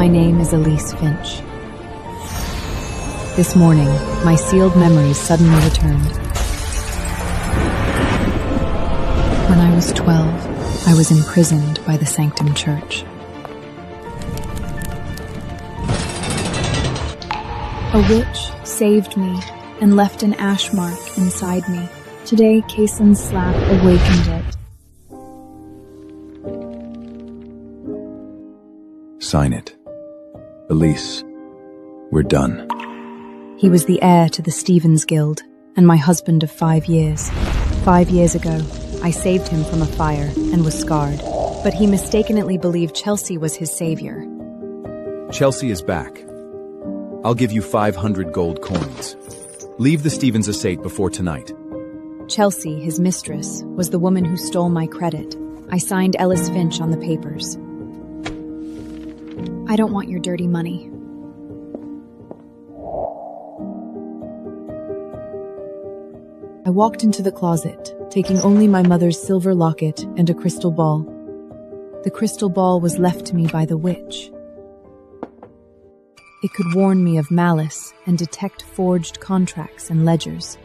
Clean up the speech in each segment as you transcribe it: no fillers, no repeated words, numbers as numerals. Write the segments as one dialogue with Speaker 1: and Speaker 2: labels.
Speaker 1: My name is Elise Finch. This morning, my sealed memories suddenly returned. When I was 12, I was imprisoned by the Sanctum Church. A witch saved me and left an ash mark inside me. Today, Kaysen's slap awakened it.
Speaker 2: Sign it. Elise, we're done.
Speaker 1: He was the heir to the Stevens Guild and my husband of 5 years. 5 years ago, I saved him from a fire and was scarred, but he mistakenly believed Chelsea was his savior.
Speaker 2: Chelsea is back. I'll give you 500 gold coins. Leave the Stevens estate before tonight.
Speaker 1: Chelsea, his mistress, was the woman who stole my credit. I signed Ellis Finch on the papers. I don't want your dirty money. I walked into the closet, taking only my mother's silver locket and a crystal ball. The crystal ball was left to me by the witch. It could warn me of malice and detect forged contracts and ledgers.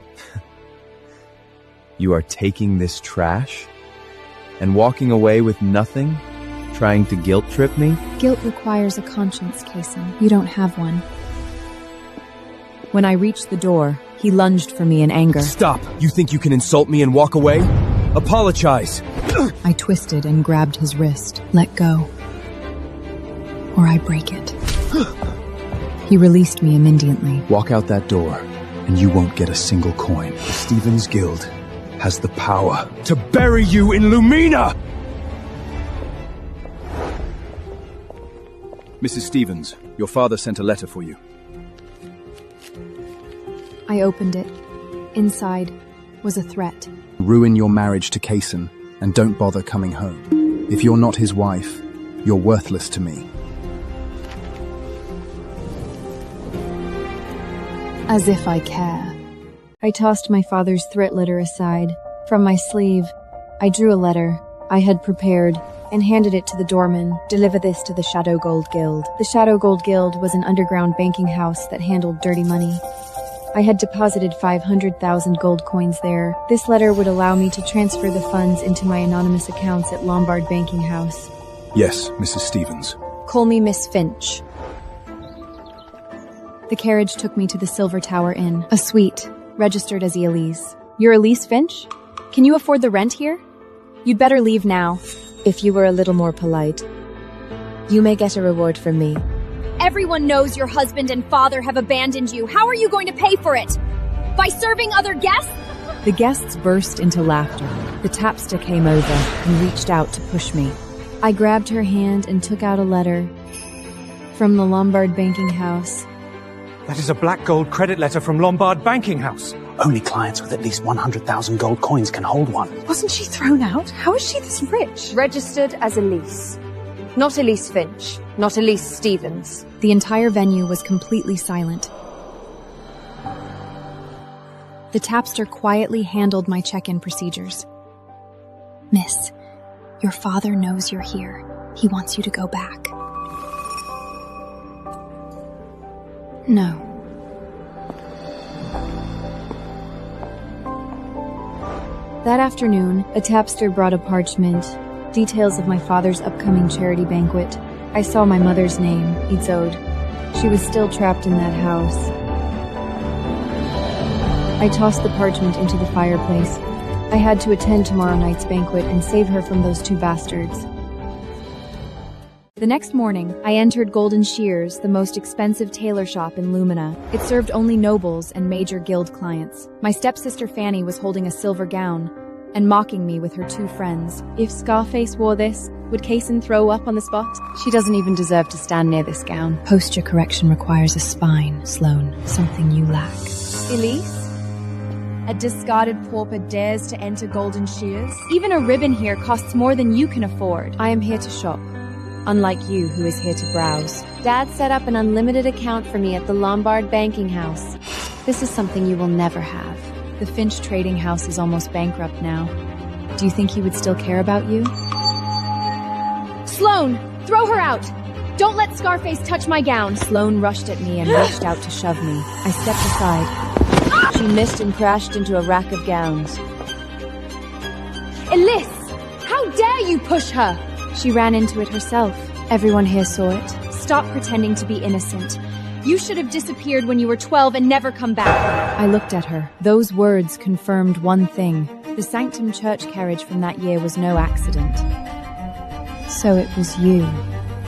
Speaker 2: You are taking this trash and walking away with nothing, trying to guilt trip me?
Speaker 1: Guilt requires a conscience, Kaysen. You don't have one. When I reached the door, he lunged for me in anger.
Speaker 2: Stop! You think you can insult me and walk away? Apologize!
Speaker 1: I twisted and grabbed his wrist. Let go, or I break it. He released me immediately.
Speaker 2: Walk out that door, and you won't get a single coin. The Stevens Guild has the power to bury you in Lumina! Mrs. Stevens, your father sent a letter for you.
Speaker 1: I opened it. Inside was a threat.
Speaker 3: Ruin your marriage to Kaysen, and don't bother coming home. If you're not his wife, you're worthless to me.
Speaker 1: As if I care. I tossed my father's threat letter aside. From my sleeve, I drew a letter I had prepared and handed it to the doorman. Deliver this to the Shadow Gold Guild. The Shadow Gold Guild was an underground banking house that handled dirty money. I had deposited 500,000 gold coins there. This letter would allow me to transfer the funds into my anonymous accounts at Lombard Banking House.
Speaker 2: Yes, Mrs. Stevens.
Speaker 1: Call me Miss Finch. The carriage took me to the Silver Tower Inn, a suite, registered as Elise. You're Elise Finch? Can you afford the rent here? You'd better leave now.
Speaker 4: If you were a little more polite, you may get a reward from me.
Speaker 5: Everyone knows your husband and father have abandoned you. How are you going to pay for it? By serving other guests?
Speaker 1: The guests burst into laughter. The tapster came over and reached out to push me. I grabbed her hand and took out a letter from the Lombard Banking House.
Speaker 6: That is a black gold credit letter from Lombard Banking House.
Speaker 7: Only clients with at least 100,000 gold coins can hold one.
Speaker 8: Wasn't she thrown out? How is she this rich?
Speaker 4: Registered as Elise. Not Elise Finch. Not Elise Stevens.
Speaker 1: The entire venue was completely silent. The tapster quietly handled my check-in procedures. Miss, your father knows you're here. He wants you to go back. No. That afternoon, a tapster brought a parchment, details of my father's upcoming charity banquet. I saw my mother's name, Isolde. She was still trapped in that house. I tossed the parchment into the fireplace. I had to attend tomorrow night's banquet and save her from those two bastards. The next morning, I entered Golden Shears, the most expensive tailor shop in Lumina. It served only nobles and major guild clients. My stepsister Fanny was holding a silver gown and mocking me with her two friends. If Scarface wore this, would Kaysen throw up on the spot? She doesn't even deserve to stand near this gown. Posture correction requires a spine, Sloane, something you lack.
Speaker 5: Elise? A discarded pauper dares to enter Golden Shears? Even a ribbon here costs more than you can afford.
Speaker 1: I am here to shop, unlike you who is here to browse.
Speaker 4: Dad set up an unlimited account for me at the Lombard Banking House.
Speaker 1: This is something you will never have. The Finch trading house is almost bankrupt now. Do you think he would still care about you?
Speaker 5: Sloane, throw her out! Don't let Scarface touch my gown!
Speaker 1: Sloane rushed at me and reached out to shove me. I stepped aside. She missed and crashed into a rack of gowns.
Speaker 5: Elise! How dare you push her!
Speaker 1: She ran into it herself. Everyone here saw it.
Speaker 5: Stop pretending to be innocent. You should have disappeared when you were 12 and never come back.
Speaker 1: I looked at her. Those words confirmed one thing. The Sanctum Church carriage from that year was no accident. So it was you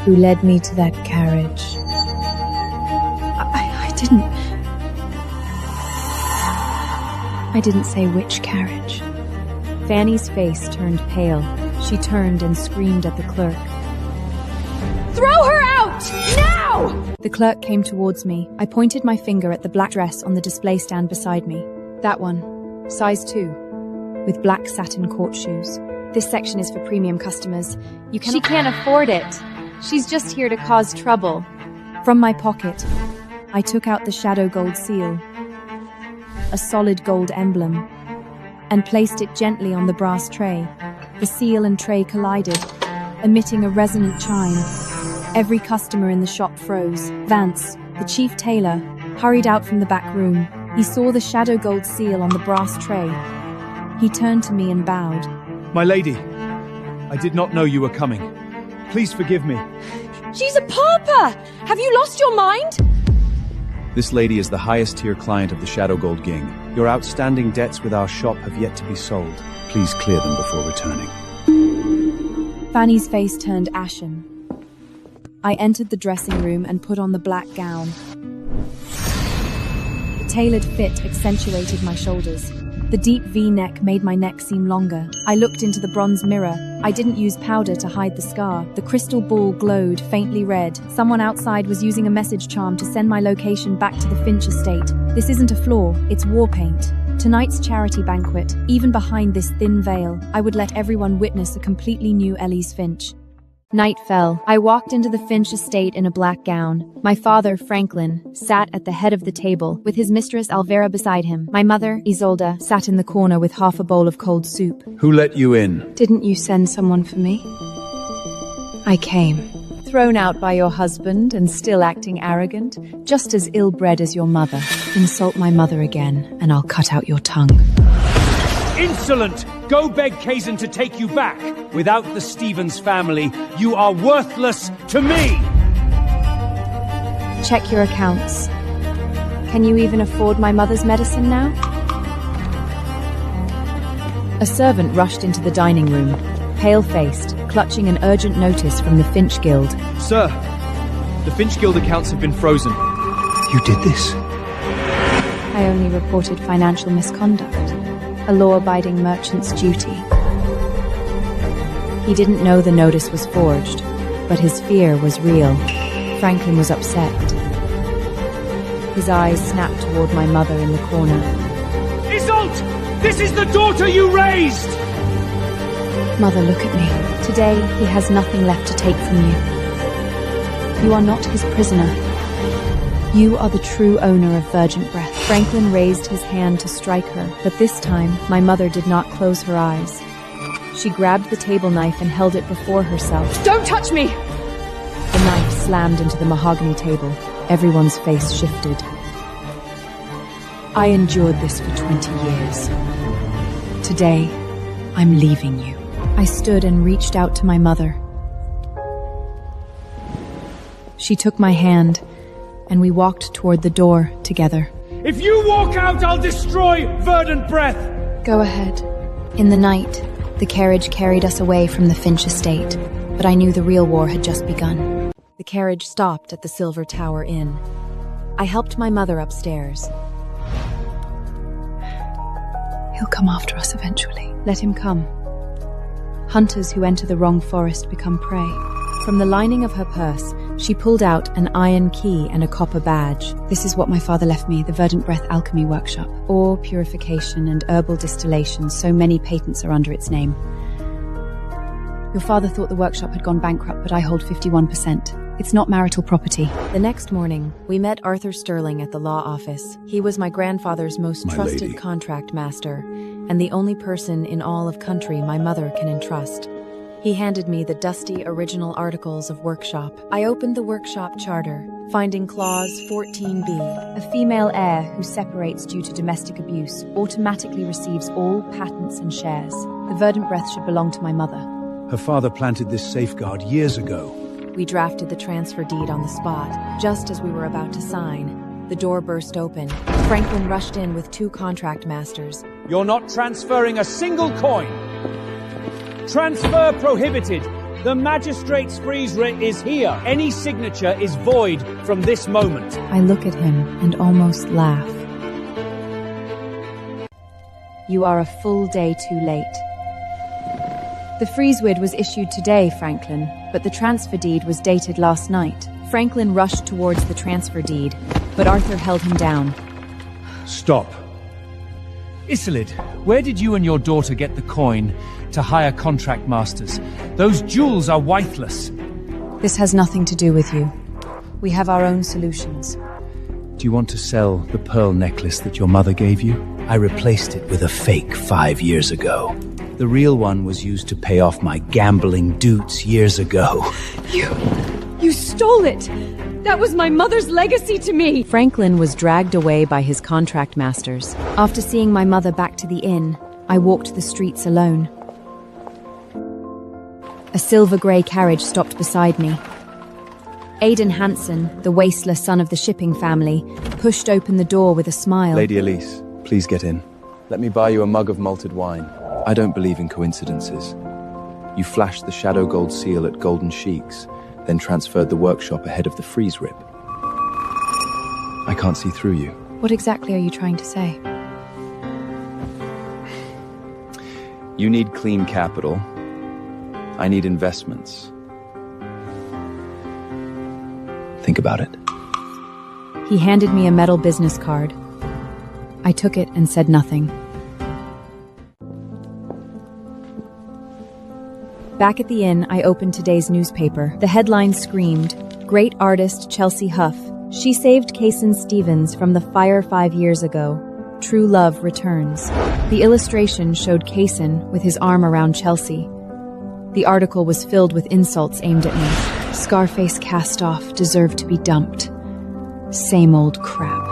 Speaker 1: who led me to that carriage. I didn't say which carriage. Fanny's face turned pale. She turned and screamed at the clerk.
Speaker 5: Throw her out! Now!
Speaker 1: The clerk came towards me. I pointed my finger at the black dress on the display stand beside me. That one. Size 2. With black satin court shoes. This section is for premium customers.
Speaker 5: She can't afford it. She's just here to cause trouble.
Speaker 1: From my pocket, I took out the shadow gold seal, a solid gold emblem, and placed it gently on the brass tray. The seal and tray collided, emitting a resonant chime. Every customer in the shop froze. Vance, the chief tailor, hurried out from the back room. He saw the shadow gold seal on the brass tray. He turned to me and bowed.
Speaker 6: My lady, I did not know you were coming. Please forgive me.
Speaker 5: She's a pauper! Have you lost your mind?
Speaker 2: This lady is the highest tier client of the Shadow Gold Gang. Your outstanding debts with our shop have yet to be sold. Please clear them before returning.
Speaker 1: Fanny's face turned ashen. I entered the dressing room and put on the black gown. The tailored fit accentuated my shoulders. The deep V-neck made my neck seem longer. I looked into the bronze mirror. I didn't use powder to hide the scar. The crystal ball glowed faintly red. Someone outside was using a message charm to send my location back to the Finch estate. This isn't a flaw, it's war paint. Tonight's charity banquet, even behind this thin veil, I would let everyone witness a completely new Elise Finch. Night fell. I walked into the Finch estate in a black gown. My father, Franklin, sat at the head of the table, with his mistress Alvera beside him. My mother, Isolde, sat in the corner with half a bowl of cold soup.
Speaker 2: Who let you in?
Speaker 1: Didn't you send someone for me? I came. Thrown out by your husband and still acting arrogant, just as ill-bred as your mother. Insult my mother again, and I'll cut out your tongue.
Speaker 6: Insolent! Go beg Kazan to take you back. Without the Stevens family, you are worthless to me!
Speaker 1: Check your accounts. Can you even afford my mother's medicine now? A servant rushed into the dining room, pale-faced, clutching an urgent notice from the Finch Guild.
Speaker 9: Sir, the Finch Guild accounts have been frozen.
Speaker 2: You did this?
Speaker 1: I only reported financial misconduct. A law-abiding merchant's duty. He didn't know the notice was forged, but his fear was real. Franklin was upset. His eyes snapped toward my mother in the corner.
Speaker 6: Isolde! This is the daughter you raised!
Speaker 1: Mother, look at me. Today, he has nothing left to take from you. You are not his prisoner. You are the true owner of Virgin Breath. Franklin raised his hand to strike her, but this time, my mother did not close her eyes. She grabbed the table knife and held it before herself.
Speaker 5: Don't touch me!
Speaker 1: The knife slammed into the mahogany table. Everyone's face shifted. I endured this for 20 years. Today, I'm leaving you. I stood and reached out to my mother. She took my hand, and we walked toward the door together.
Speaker 6: If you walk out, I'll destroy Verdant Breath!
Speaker 1: Go ahead. In the night, the carriage carried us away from the Finch estate, but I knew the real war had just begun. The carriage stopped at the Silver Tower Inn. I helped my mother upstairs. He'll come after us eventually. Let him come. Hunters who enter the wrong forest become prey. From the lining of her purse, she pulled out an iron key and a copper badge. This is what my father left me, the Verdant Breath Alchemy Workshop. Ore purification and herbal distillation, so many patents are under its name. Your father thought the workshop had gone bankrupt, but I hold 51%. It's not marital property. The next morning, we met Arthur Sterling at the law office. He was my grandfather's most trusted contract master, and the only person in all of country my mother can entrust. He handed me the dusty original articles of workshop. I opened the workshop charter, finding clause 14b. A female heir who separates due to domestic abuse automatically receives all patents and shares. The verdant breath should belong to my mother.
Speaker 2: Her father planted this safeguard years ago.
Speaker 1: We drafted the transfer deed on the spot. Just as we were about to sign, the door burst open. Franklin rushed in with 2 contract masters.
Speaker 6: You're not transferring a single coin. Transfer prohibited. The magistrate's freeze writ is here. Any signature is void from this moment.
Speaker 1: I look at him and almost laugh. You are a full day too late. The freeze writ was issued today, Franklin, but the transfer deed was dated last night. Franklin rushed towards the transfer deed, but Arthur held him down.
Speaker 6: Stop. Isolde, where did you and your daughter get the coin to hire contract masters? Those jewels are worthless.
Speaker 1: This has nothing to do with you. We have our own solutions.
Speaker 2: Do you want to sell the pearl necklace that your mother gave you? I replaced it with a fake 5 years ago. The real one was used to pay off my gambling debts years ago.
Speaker 5: You stole it! That was my mother's legacy to me!
Speaker 1: Franklin was dragged away by his contract masters. After seeing my mother back to the inn, I walked the streets alone. A silver-grey carriage stopped beside me. Aidan Hansen, the wasteless son of the shipping family, pushed open the door with a smile.
Speaker 2: Lady Elise, please get in. Let me buy you a mug of malted wine. I don't believe in coincidences. You flashed the shadow gold seal at Golden Sheik's, then transferred the workshop ahead of the freeze rip. I can't see through you.
Speaker 1: What exactly are you trying to say?
Speaker 2: You need clean capital. I need investments. Think about it.
Speaker 1: He handed me a metal business card. I took it and said nothing. Back at the inn, I opened today's newspaper. The headline screamed, "Great artist Chelsea Huff. She saved Kaysen Stevens from the fire 5 years ago. True love returns." The illustration showed Kaysen with his arm around Chelsea. The article was filled with insults aimed at me. Scarface cast off, deserved to be dumped. Same old crap.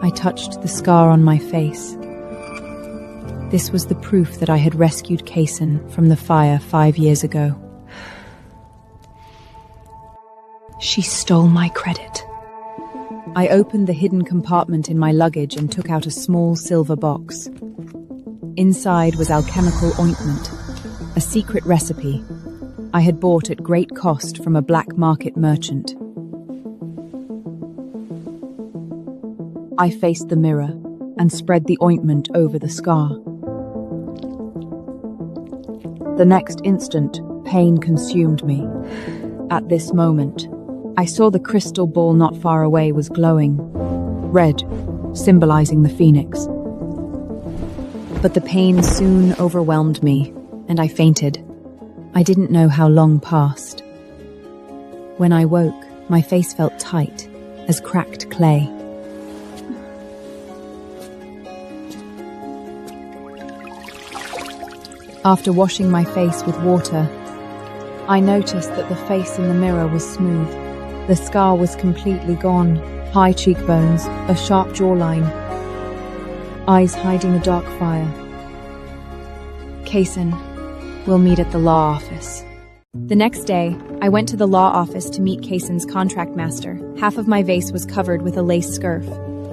Speaker 1: I touched the scar on my face. This was the proof that I had rescued Kaysen from the fire 5 years ago. She stole my credit. I opened the hidden compartment in my luggage and took out a small silver box. Inside was alchemical ointment, a secret recipe I had bought at great cost from a black market merchant. I faced the mirror and spread the ointment over the scar. The next instant, pain consumed me. At this moment, I saw the crystal ball not far away was glowing, red, symbolizing the phoenix. But the pain soon overwhelmed me, and I fainted. I didn't know how long passed. When I woke, my face felt tight, as cracked clay. After washing my face with water, I noticed that the face in the mirror was smooth. The scar was completely gone. High cheekbones, a sharp jawline, eyes hiding a dark fire. Kaysen, we'll meet at the law office. The next day, I went to the law office to meet Kaysen's contract master. Half of my vase was covered with a lace scarf.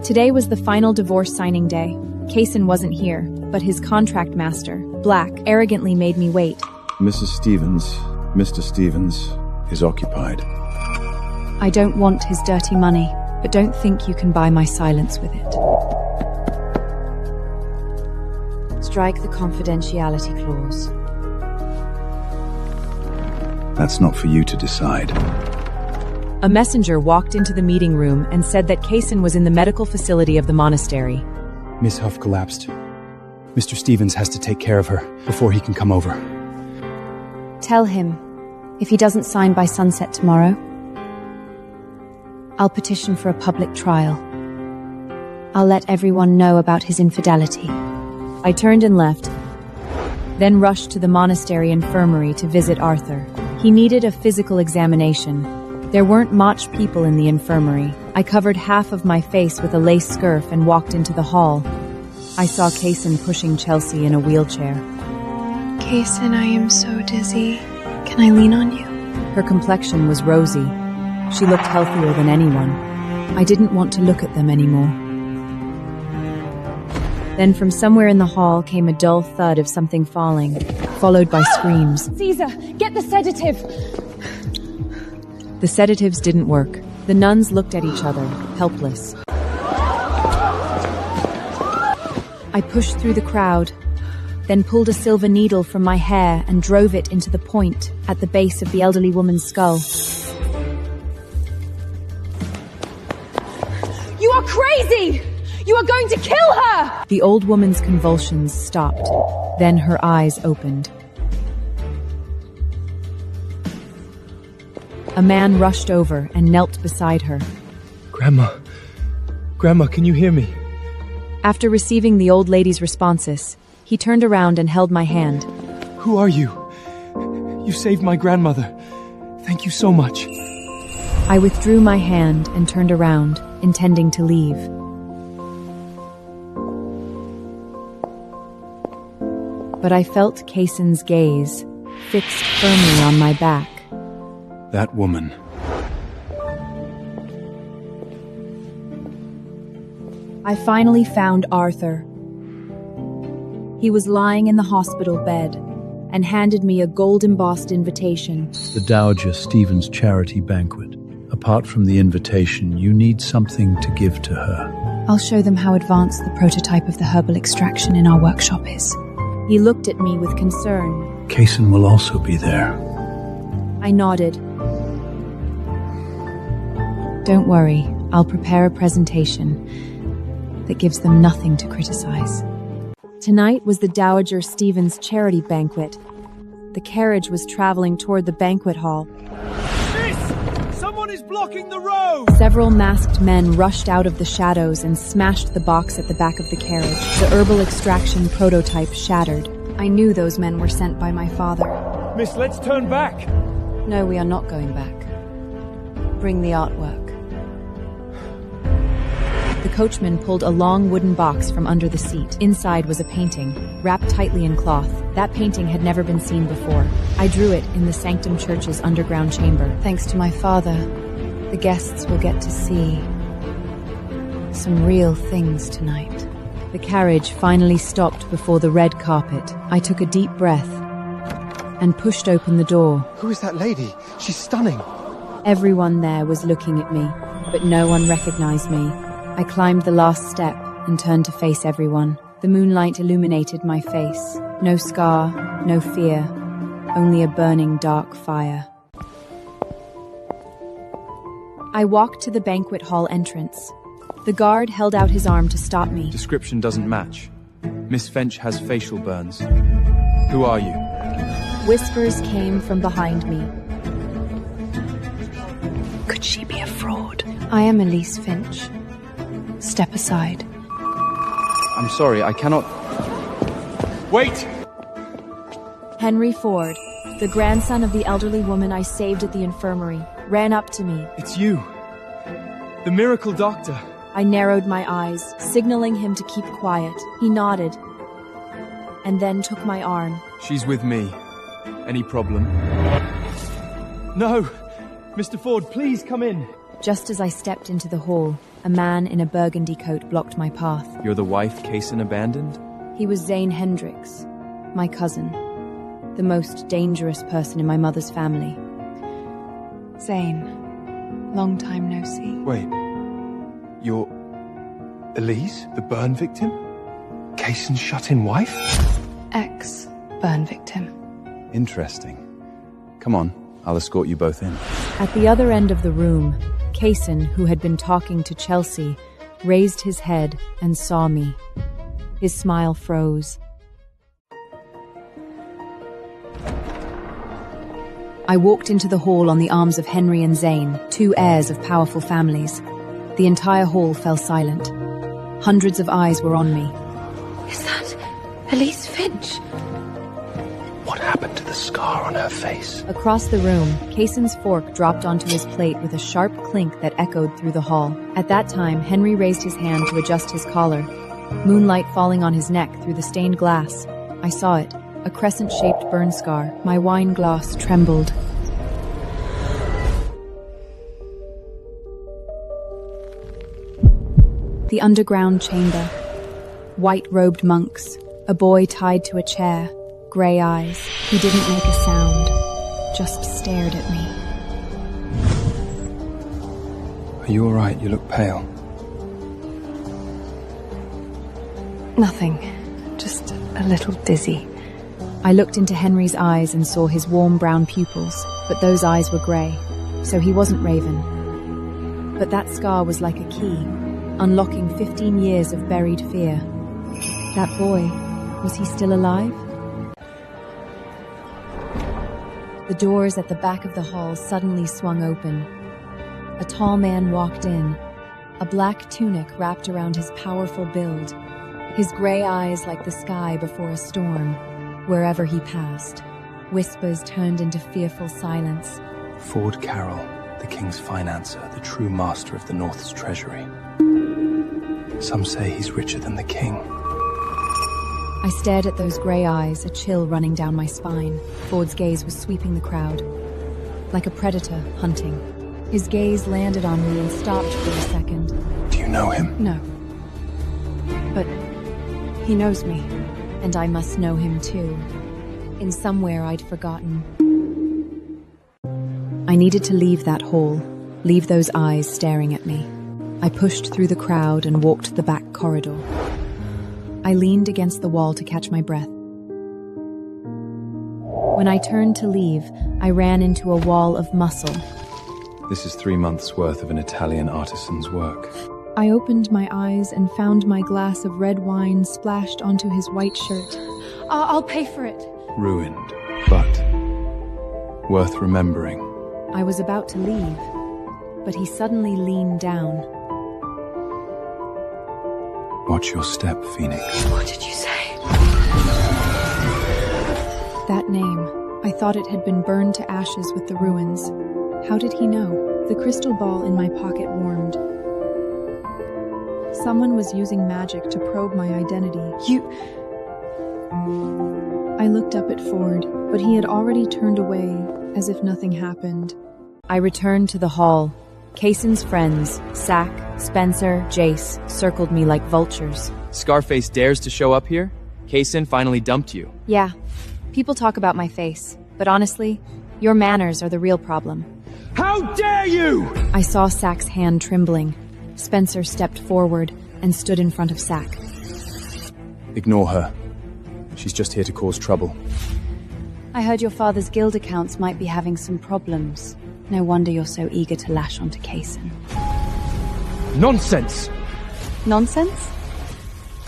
Speaker 1: Today was the final divorce signing day. Kaysen wasn't here, but his contract master, Black, arrogantly made me wait.
Speaker 2: Mrs. Stevens, Mr. Stevens is occupied.
Speaker 1: I don't want his dirty money, but don't think you can buy my silence with it. Strike the confidentiality clause.
Speaker 2: That's not for you to decide.
Speaker 1: A messenger walked into the meeting room and said that Kaysen was in the medical facility of the monastery.
Speaker 3: Miss Huff collapsed. Mr. Stevens has to take care of her before he can come over.
Speaker 1: Tell him, if he doesn't sign by sunset tomorrow, I'll petition for a public trial. I'll let everyone know about his infidelity. I turned and left. then rushed to the monastery infirmary to visit Arthur. He needed a physical examination. There weren't much people in the infirmary. I covered half of my face with a lace scarf and walked into the hall. I saw Kaysen pushing Chelsea in a wheelchair.
Speaker 8: Kaysen, I am so dizzy. Can I lean on you?
Speaker 1: Her complexion was rosy. She looked healthier than anyone. I didn't want to look at them anymore. Then from somewhere in the hall came a dull thud of something falling, followed by screams.
Speaker 5: Caesar, get the sedative!
Speaker 1: The sedatives didn't work. The nuns looked at each other, helpless. I pushed through the crowd, then pulled a silver needle from my hair and drove it into the point at the base of the elderly woman's skull.
Speaker 5: You are crazy! You are going to kill her!
Speaker 1: The old woman's convulsions stopped. Then her eyes opened. A man rushed over and knelt beside her.
Speaker 6: Grandma, can you hear me?
Speaker 1: After receiving the old lady's responses, he turned around and held my hand.
Speaker 6: Who are you? You saved my grandmother. Thank you so much.
Speaker 1: I withdrew my hand and turned around, intending to leave. But I felt Kaysen's gaze, fixed firmly on my back.
Speaker 3: That woman.
Speaker 1: I finally found Arthur. He was lying in the hospital bed and handed me a gold-embossed invitation.
Speaker 10: The Dowager Stevens charity banquet. Apart from the invitation, you need something to give to her.
Speaker 8: I'll show them how advanced the prototype of the herbal extraction in our workshop is.
Speaker 1: He looked at me with concern.
Speaker 10: Kaysen will also be there.
Speaker 1: I nodded. Don't worry, I'll prepare a presentation that gives them nothing to criticize. Tonight was the Dowager Stevens charity banquet. The carriage was traveling toward the banquet hall.
Speaker 6: Miss! Someone is blocking the road!
Speaker 1: Several masked men rushed out of the shadows and smashed the box at the back of the carriage. The herbal extraction prototype shattered. I knew those men were sent by my father.
Speaker 6: Miss, let's turn back!
Speaker 1: No, we are not going back. Bring the artwork. The coachman pulled a long wooden box from under the seat. Inside was a painting, wrapped tightly in cloth. That painting had never been seen before. I drew it in the Sanctum Church's underground chamber. Thanks to my father, the guests will get to see some real things tonight. The carriage finally stopped before the red carpet. I took a deep breath and pushed open the door.
Speaker 11: Who is that lady? She's stunning.
Speaker 1: Everyone there was looking at me, but no one recognized me. I climbed the last step and turned to face everyone. The moonlight illuminated my face. No scar, no fear, only a burning dark fire. I walked to the banquet hall entrance. The guard held out his arm to stop me.
Speaker 2: Description doesn't match. Miss Finch has facial burns. Who are you?
Speaker 1: Whispers came from behind me.
Speaker 8: Could she be a fraud?
Speaker 1: I am Elise Finch. Step aside.
Speaker 2: I'm sorry, I cannot...
Speaker 6: Wait!
Speaker 1: Henry Ford, the grandson of the elderly woman I saved at the infirmary, ran up to me.
Speaker 6: It's you. The miracle doctor.
Speaker 1: I narrowed my eyes, signaling him to keep quiet. He nodded, and then took my arm.
Speaker 2: She's with me. Any problem?
Speaker 6: No! Mr. Ford, please come in.
Speaker 1: Just as I stepped into the hall, a man in a burgundy coat blocked my path.
Speaker 2: You're the wife Kaysen abandoned?
Speaker 1: He was Zane Hendricks, my cousin, the most dangerous person in my mother's family.
Speaker 8: Zane, long time no see.
Speaker 11: Wait, you're Elise, the burn victim? Kaysen's shut-in wife?
Speaker 8: Ex-burn victim.
Speaker 2: Interesting. Come on, I'll escort you both in.
Speaker 1: At the other end of the room, Kaysen, who had been talking to Chelsea, raised his head and saw me. His smile froze. I walked into the hall on the arms of Henry and Zane, two heirs of powerful families. The entire hall fell silent. Hundreds of eyes were on me.
Speaker 8: Is that Elise Finch?
Speaker 2: happened to the scar on her face?
Speaker 1: Across the room, Kaysen's fork dropped onto his plate with a sharp clink that echoed through the hall. At that time, Henry raised his hand to adjust his collar. Moonlight falling on his neck through the stained glass. I saw it, a crescent-shaped burn scar. My wine glass trembled. The underground chamber. White-robed monks. A boy tied to a chair. Grey eyes. He didn't make a sound. Just stared at me.
Speaker 2: Are you all right? You look pale.
Speaker 8: Nothing. Just a little dizzy.
Speaker 1: I looked into Henry's eyes and saw his warm brown pupils, but those eyes were grey, so he wasn't Raven. But that scar was like a key, unlocking 15 years of buried fear. That boy, was he still alive? The doors at the back of the hall suddenly swung open. A tall man walked in, a black tunic wrapped around his powerful build, his grey eyes like the sky before a storm. Wherever he passed, whispers turned into fearful silence.
Speaker 2: Ford Carroll, the king's financer, the true master of the North's treasury. Some say he's richer than the king.
Speaker 1: I stared at those grey eyes, a chill running down my spine. Ford's gaze was sweeping the crowd, like a predator hunting. His gaze landed on me and stopped for a second.
Speaker 2: Do you know him?
Speaker 1: No. But he knows me, and I must know him too. In somewhere I'd forgotten. I needed to leave that hall, leave those eyes staring at me. I pushed through the crowd and walked the back corridor. I leaned against the wall to catch my breath. When I turned to leave, I ran into a wall of muscle.
Speaker 2: This is 3 months' worth of an Italian artisan's work.
Speaker 1: I opened my eyes and found my glass of red wine splashed onto his white shirt. I'll pay for it.
Speaker 2: Ruined, but worth remembering.
Speaker 1: I was about to leave, but he suddenly leaned down.
Speaker 2: Watch your step, Phoenix.
Speaker 8: What did you say?
Speaker 1: That name. I thought it had been burned to ashes with the ruins. How did he know? The crystal ball in my pocket warmed. Someone was using magic to probe my identity. I looked up at Ford, but he had already turned away, as if nothing happened. I returned to the hall. Kaysen's friends, Sack, Spencer, Jace, circled me like vultures.
Speaker 9: Scarface dares to show up here? Kaysen finally dumped you.
Speaker 1: Yeah, people talk about my face, but honestly, your manners are the real problem.
Speaker 6: How dare you!
Speaker 1: I saw Sack's hand trembling. Spencer stepped forward and stood in front of Sack.
Speaker 2: Ignore her. She's just here to cause trouble.
Speaker 12: I heard your father's guild accounts might be having some problems. No wonder you're so eager to lash onto Kaysen.
Speaker 6: Nonsense!
Speaker 12: Nonsense?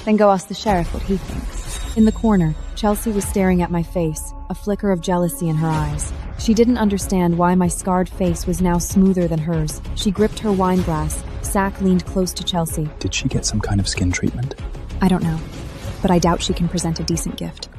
Speaker 12: Then go ask the sheriff what he thinks.
Speaker 1: In the corner, Chelsea was staring at my face, a flicker of jealousy in her eyes. She didn't understand why my scarred face was now smoother than hers. She gripped her wine glass. Sack leaned close to Chelsea.
Speaker 3: Did she get some kind of skin treatment?
Speaker 1: I don't know, but I doubt she can present a decent gift.